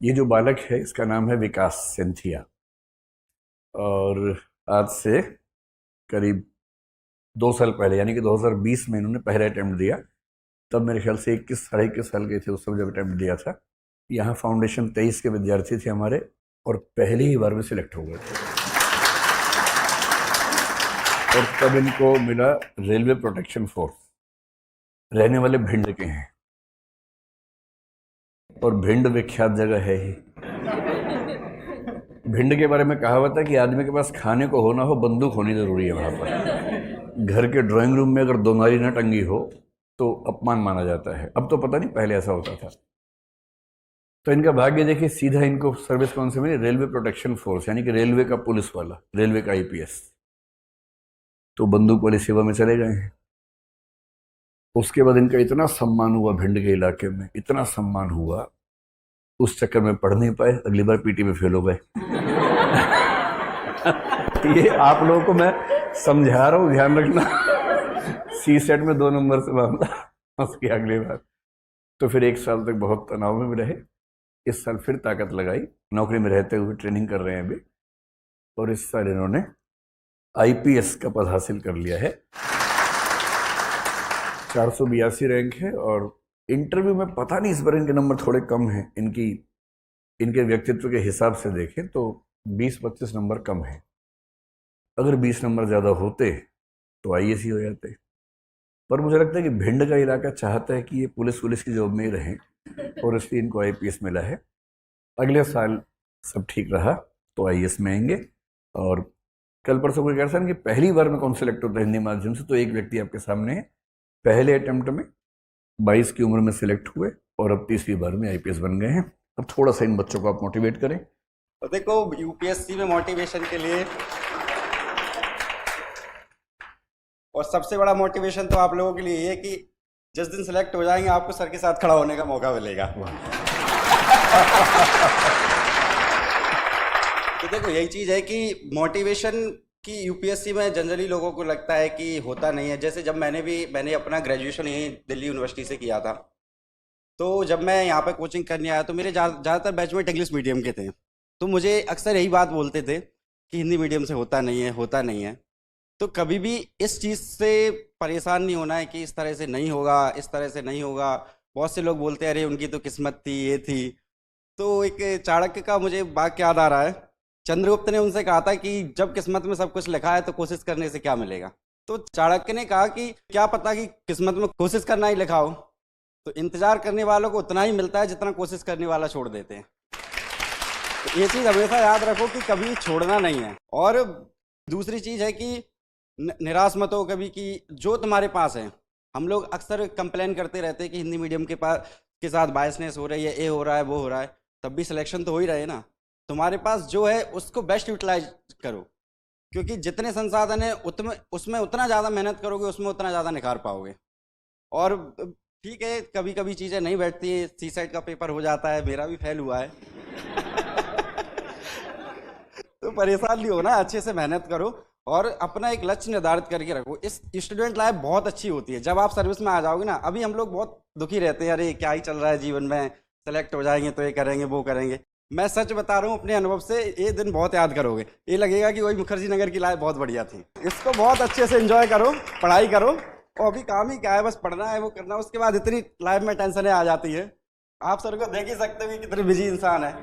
ये जो बालक है इसका नाम है विकास सिंथिया और आज से करीब 2 साल पहले यानी कि 2020 में इन्होंने पहला अटैम्प्ट दिया। तब मेरे ख्याल से 21 साढ़े 21 साल के थे उस समय जब अटैम्प्ट दिया था। यहाँ फाउंडेशन 23 के विद्यार्थी थे हमारे और पहली ही बार में सिलेक्ट हो गए थे और तब इनको मिला रेलवे प्रोटेक्शन फोर्स। रहने वाले भिंड के हैं और भिंड विख्यात जगह है ही। भिंड के बारे में कहावत है कि आदमी के पास खाने को हो ना हो बंदूक होनी जरूरी है। वहां पर घर के ड्राइंग रूम में अगर दोनारी न टंगी हो तो अपमान माना जाता है। अब तो पता नहीं, पहले ऐसा होता था। तो इनका भाग्य देखिए, सीधा इनको सर्विस कौन से मिली? रेलवे प्रोटेक्शन फोर्स, यानी कि रेलवे का पुलिस वाला, रेलवे का आईपीएस। तो बंदूक वाली सेवा में चले गए हैं। उसके बाद इनका इतना सम्मान हुआ भिंड के इलाके में, इतना सम्मान हुआ, उस चक्कर में पढ़ नहीं पाए, अगली बार पीटी में फेल हो गए। ये आप लोगों को मैं समझा रहा हूँ, ध्यान रखना। सी सेट में 2 नंबर से मामला उसकी अगली बार। तो फिर 1 साल तक बहुत तनाव में रहे। इस साल फिर ताकत लगाई, नौकरी में रहते हुए ट्रेनिंग कर रहे हैं अभी, और इस साल इन्होंने आईपीएस का पद हासिल कर लिया है। 482 रैंक है और इंटरव्यू में पता नहीं इस बार इनके नंबर थोड़े कम हैं। इनके व्यक्तित्व के हिसाब से देखें तो 20-25 नंबर कम है। अगर 20 नंबर ज़्यादा होते तो आईएएस ही हो जाते। पर मुझे लगता है कि भिंड का इलाका चाहता है कि ये पुलिस की जॉब में ही रहें और इसलिए इनको आईपीएस मिला है। अगले साल सब ठीक रहा तो आईएएस में आएंगे। और कल परसों कोई कह रहा था कि पहली बार में कौन सिलेक्ट होता है हिंदी माध्यम से, तो एक व्यक्ति आपके सामने है। पहले अटेम्प्ट में 22 की उम्र में सिलेक्ट हुए और अब 30वीं बार में आईपीएस बन गए हैं। अब थोड़ा सा इन बच्चों को आप मोटिवेट करें। तो देखो, यूपीएससी में मोटिवेशन के लिए और सबसे बड़ा मोटिवेशन तो आप लोगों के लिए ये है कि जिस दिन सिलेक्ट हो जाएंगे आपको सर के साथ खड़ा होने का मौका मिलेगा। तो देखो, यही चीज़ है कि मोटिवेशन की यूपीएससी में जनरली लोगों को लगता है कि होता नहीं है। जैसे जब मैंने अपना ग्रेजुएशन यहीं दिल्ली यूनिवर्सिटी से किया था, तो जब मैं यहाँ पे कोचिंग करने आया तो मेरे ज़्यादातर बैचमेट इंग्लिश मीडियम के थे। तो मुझे अक्सर यही बात बोलते थे कि हिंदी मीडियम से होता नहीं है। तो कभी भी इस चीज़ से परेशान नहीं होना है कि इस तरह से नहीं होगा, इस तरह से नहीं होगा। बहुत से लोग बोलते हैं अरे उनकी तो किस्मत थी, ये थी। तो एक चाणक्य का मुझे वाक्य याद आ रहा है। चंद्रगुप्त ने उनसे कहा था कि जब किस्मत में सब कुछ लिखा है तो कोशिश करने से क्या मिलेगा। तो चाणक्य ने कहा कि क्या पता कि किस्मत में कोशिश करना ही लिखा हो। तो इंतजार करने वालों को उतना ही मिलता है जितना कोशिश करने वाला छोड़ देते हैं। तो ये चीज़ हमेशा याद रखो कि कभी छोड़ना नहीं है। और दूसरी चीज़ है कि निराश मत हो कभी कि जो तुम्हारे पास है। हम लोग अक्सर कंप्लेन करते रहते हैं कि हिंदी मीडियम के साथ बायसनेस हो रही है, ये हो रहा है, वो हो रहा है। तब भी सिलेक्शन तो हो ही रहे ना। तुम्हारे पास जो है उसको बेस्ट यूटिलाइज करो, क्योंकि जितने संसाधन है उसमें उतना ज़्यादा मेहनत करोगे, उसमें उतना ज़्यादा निखार पाओगे। और ठीक है, कभी कभी चीज़ें नहीं बैठती है। सी सेट का पेपर हो जाता है, मेरा भी फेल हुआ है। तो परेशान नहीं होना, अच्छे से मेहनत करो और अपना एक लक्ष्य निर्धारित करके रखो। इस स्टूडेंट लाइफ बहुत अच्छी होती है जब आप सर्विस में आ जाओगे ना। अभी हम लोग बहुत दुखी रहते हैं, अरे क्या ही चल रहा है जीवन में, सेलेक्ट हो जाएंगे तो ये करेंगे वो करेंगे। मैं सच बता रहा हूँ अपने अनुभव से, ये दिन बहुत याद करोगे। ये लगेगा कि वही मुखर्जी नगर की लाइफ बहुत बढ़िया थी। इसको बहुत अच्छे से एंजॉय करो, पढ़ाई करो। और अभी काम ही क्या है, बस पढ़ना है, वो करना है। उसके बाद इतनी लाइफ में टेंशनें आ जाती है। आप सर को देख ही सकते हो कि कितने बिजी इंसान है।